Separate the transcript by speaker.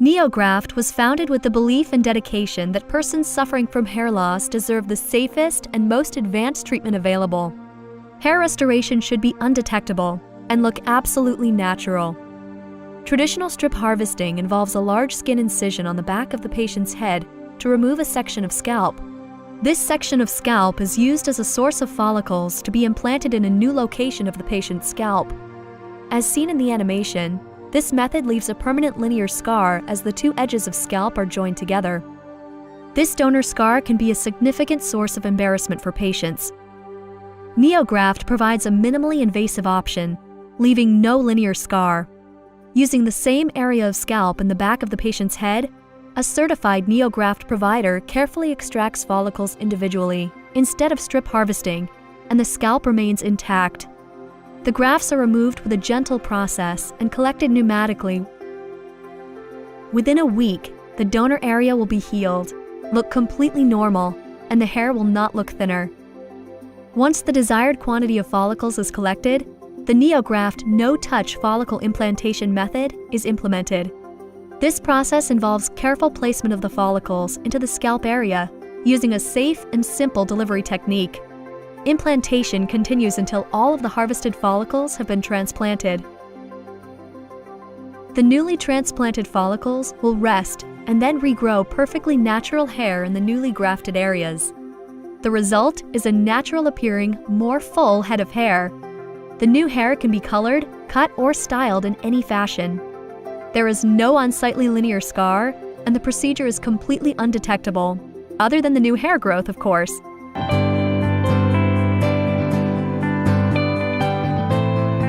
Speaker 1: NeoGraft was founded with the belief and dedication that persons suffering from hair loss deserve the safest and most advanced treatment available. Hair restoration should be undetectable and look absolutely natural. Traditional strip harvesting involves a large skin incision on the back of the patient's head to remove a section of scalp. This section of scalp is used as a source of follicles to be implanted in a new location of the patient's scalp. As seen in the animation, this method leaves a permanent linear scar as the two edges of scalp are joined together. This donor scar can be a significant source of embarrassment for patients. NeoGraft provides a minimally invasive option, leaving no linear scar. Using the same area of scalp in the back of the patient's head, a certified NeoGraft provider carefully extracts follicles individually instead of strip harvesting, and the scalp remains intact. The grafts are removed with a gentle process and collected pneumatically. Within a week, the donor area will be healed, look completely normal, and the hair will not look thinner. Once the desired quantity of follicles is collected, the NeoGraft no-touch follicle implantation method is implemented. This process involves careful placement of the follicles into the scalp area using a safe and simple delivery technique. Implantation continues until all of the harvested follicles have been transplanted. The newly transplanted follicles will rest and then regrow perfectly natural hair in the newly grafted areas. The result is a natural-appearing, more full head of hair. The new hair can be colored, cut, or styled in any fashion. There is no unsightly linear scar, and the procedure is completely undetectable, other than the new hair growth, of course.